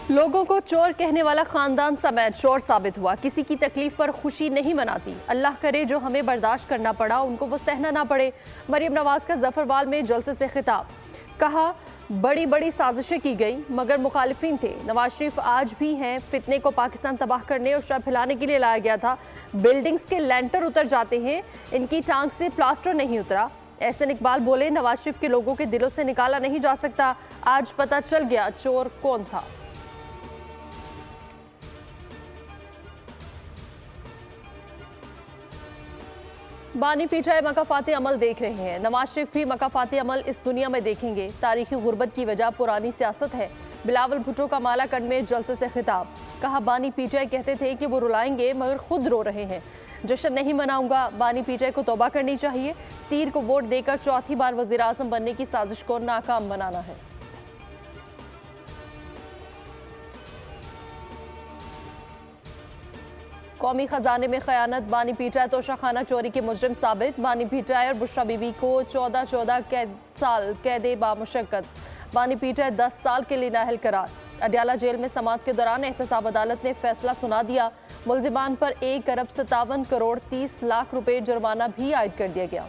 लोगों को चोर कहने वाला खानदान समेत चोर साबित हुआ। किसी की तकलीफ पर खुशी नहीं मनाती। अल्लाह करे जो हमें बर्दाश्त करना पड़ा उनको वो सहना ना पड़े। मरियम नवाज का जफरवाल में जलसे से खिताब। कहा बड़ी बड़ी साजिशें की गई मगर मुखालिफिन थे। नवाज शरीफ आज भी हैं। फितने को पाकिस्तान तबाह करने और शर फैलाने के लिए लाया गया था। बिल्डिंग्स के लेंटर उतर जाते हैं, इनकी टांग से प्लास्टर नहीं उतरा। एहसन इकबाल बोले नवाज शरीफ के लोगों के दिलों से निकाला नहीं जा सकता। आज पता चल गया चोर कौन था। बानी पीटीआई मकाफाती अमल देख रहे हैं। नवाज शरीफ भी मकाफाती अमल इस दुनिया में देखेंगे। तारीखी गुर्बत की वजह पुरानी सियासत है। बिलावल भुट्टो का मालाकंड में जलसे से खिताब। कहा बानी पीटीआई कहते थे कि वो रुलाएंगे मगर खुद रो रहे हैं। जश्न नहीं मनाऊंगा। बानी पीटीआई को तौबा करनी चाहिए। तीर को वोट देकर चौथी बार वजीर आजम बनने की साजिश को नाकाम बनाना है। कौमी खजाने में खयानत। बानी पीटीआई तोशाखाना चोरी के मुजरिम साबित। बानी पीटीआई और बुशरा बीबी को 14 साल कैद बामुशक्कत। बानी पीटीआई 10 साल के लिए नाअहल करार। अडयाला जेल में समाअत के दौरान एहतसाब अदालत ने फैसला सुना दिया। मुलजिमान पर 1 अरब 57 करोड़ 30 लाख रुपए जुर्माना भी आयद कर दिया गया।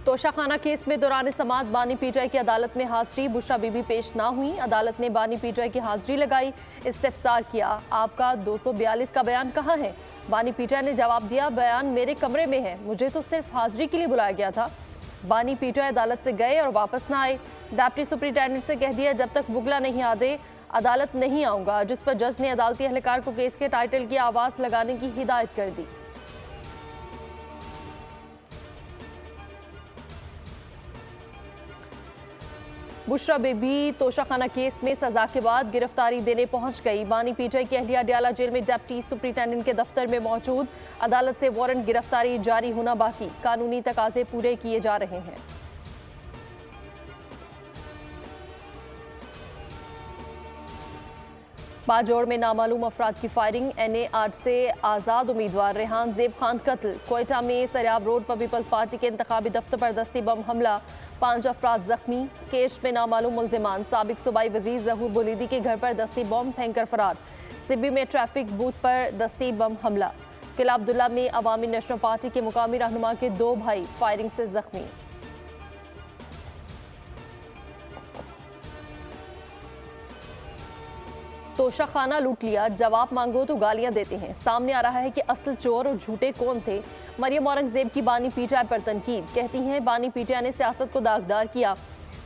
तोशाखाना केस में दौरान समाअत बानी पीटीआई की अदालत में हाजिरी। बुशरा बीबी पेश ना हुई। अदालत ने बानी पीटीआई की हाजिरी लगाई। इस्तिफसार किया आपका 242 का बयान कहाँ है। बानी पीटीआई ने जवाब दिया बयान मेरे कमरे में है, मुझे तो सिर्फ हाजिरी के लिए बुलाया गया था। बानी पीटीआई अदालत से गए और वापस ना आए। डिप्टी सुपरिटेंडेंट से कह दिया जब तक वुगला नहीं आ दे अदालत नहीं आऊंगा, जिस पर जज ने अदालती एहलकार को केस के टाइटल की आवाज लगाने की हिदायत कर दी। बुशरा बेबी तोशाखाना केस में सजा के बाद गिरफ्तारी देने पहुंच गई। बानी पीटीआई की अहलिया अडयाला जेल में डिप्टी सुपरिटेंडेंट के दफ्तर में मौजूद। अदालत से वारंट गिरफ्तारी जारी होना बाकी। कानूनी तकाजे पूरे किए जा रहे हैं। बाजौड़ में नामालूम अफराद की फायरिंग। NA-8 से आज़ाद उम्मीदवार रेहान ज़ेब खान कत्ल। कोयटा में सरियाब रोड पर पीपल्स पार्टी के इंतखाबी दफ्तर पर दस्ती बम हमला। 5 अफराद जख्मी। केश में नामालूम मुलजिमान। साबिक सूबाई वजीर जहूर बुलीदी के घर पर दस्ती बम फेंककर फरार। सिब्बी में ट्रैफिक बूथ पर दस्ती बम हमला। किला अब्दुल्ला में अवामी नेशनल पार्टी के मुकामी रहनुमा के 2 भाई फायरिंग से जख्मी। तोशाखाना लूट लिया, जवाब मांगो तो गालियां देते हैं। सामने आ रहा है कि असल चोर और झूठे कौन थे। मरियम औरंगजेब की बानी पीटीआई पर तनकीद। कहती हैं बानी पीटीआई ने सियासत को दागदार किया,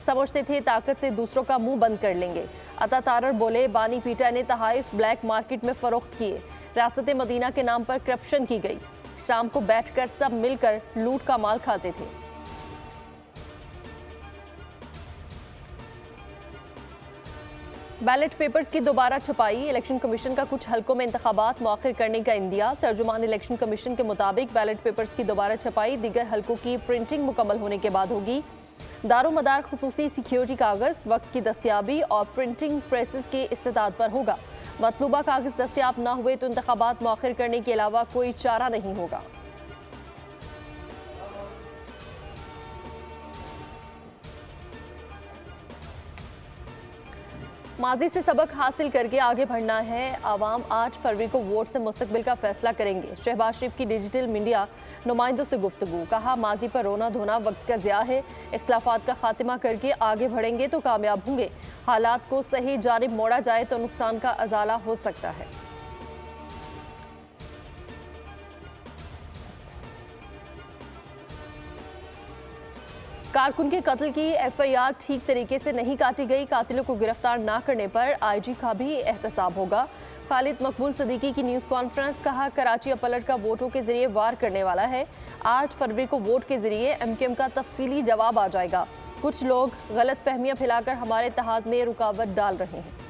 समझते थे ताकत से दूसरों का मुंह बंद कर लेंगे। अता तारर बोले बानी पीटीआई ने तहाइफ ब्लैक मार्केट में फरोख्त किए। रियासत मदीना के नाम पर करप्शन की गई। शाम को बैठकर सब मिलकर लूट का माल खाते थे। बैलेट पेपर्स की दोबारा छपाई। इलेक्शन कमीशन का कुछ हलकों में इंतखाबात मौखिर करने का इंदिया। तर्जुमान इलेक्शन कमीशन के मुताबिक बैलेट पेपर्स की दोबारा छपाई दीगर हलकों की प्रिंटिंग मुकम्मल होने के बाद होगी। दारोमदार खुसूसी सिक्योरिटी कागज, वक्त की दस्तियाबी और प्रिंटिंग प्रेसेस के इस्तेदाद पर होगा। मतलूबा कागज दस्तियाब न हुए तो इंतखाबात मौखिर करने के अलावा कोई चारा नहीं होगा। माजी से सबक हासिल करके आगे बढ़ना है। आवाम 8 फरवरी को वोट से मुस्तकबिल का फैसला करेंगे। शहबाज शरीफ की डिजिटल मीडिया नुमाइंदों से गुफ्तगू। कहा माजी पर रोना धोना वक्त का ज़िया है। इख्तिलाफात का खात्मा करके आगे बढ़ेंगे तो कामयाब होंगे। हालात को सही जानिब मोड़ा जाए तो नुकसान का अजाला हो सकता है। कारकुन के कत्ल की FIR ठीक तरीके से नहीं काटी गई। कातिलों को गिरफ्तार ना करने पर IG का भी एहतसाब होगा। खालिद मकबूल सदीकी की न्यूज़ कॉन्फ्रेंस। कहा कराची अपलट का वोटों के जरिए वार करने वाला है। 8 फरवरी को वोट के जरिए MKM का तफसीली जवाब आ जाएगा। कुछ लोग गलत फहमियां फैलाकर हमारे इत्तेहाद में रुकावट डाल रहे हैं।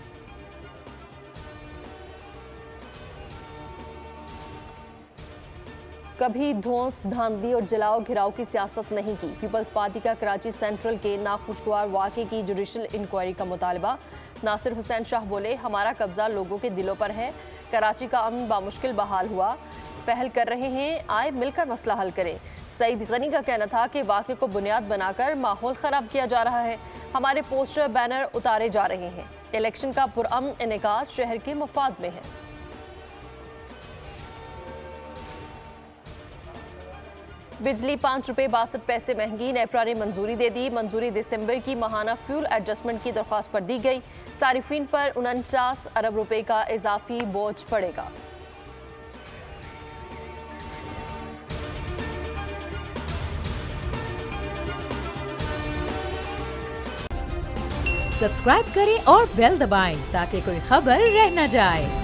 कभी धौंस धांधली और जलाओ घिराव की सियासत नहीं की। पीपल्स पार्टी का कराची सेंट्रल के नाखुशगवार वाक़े की जुडिशल इंक्वायरी का मुतालबा। नासिर हुसैन शाह बोले हमारा कब्जा लोगों के दिलों पर है। कराची का अमन बामुश्किल बहाल हुआ। पहल कर रहे हैं, आए मिलकर मसला हल करें। सईद गनी का कहना था कि वाक़े को बुनियाद बनाकर माहौल ख़राब किया जा रहा है। हमारे पोस्टर बैनर उतारे जा रहे हैं। इलेक्शन का पुरअमन इनेकाद शहर के मफाद में है। बिजली 5 रुपये 62 पैसे महंगी, नेपरा ने मंजूरी दे दी। मंजूरी दिसंबर की माहाना फ्यूल एडजस्टमेंट की दरख्वास्त पर दी गई। सारिफीन पर 49 अरब रुपए का इजाफी बोझ पड़ेगा। सब्सक्राइब करें और बेल दबाएं ताकि कोई खबर रह न जाए।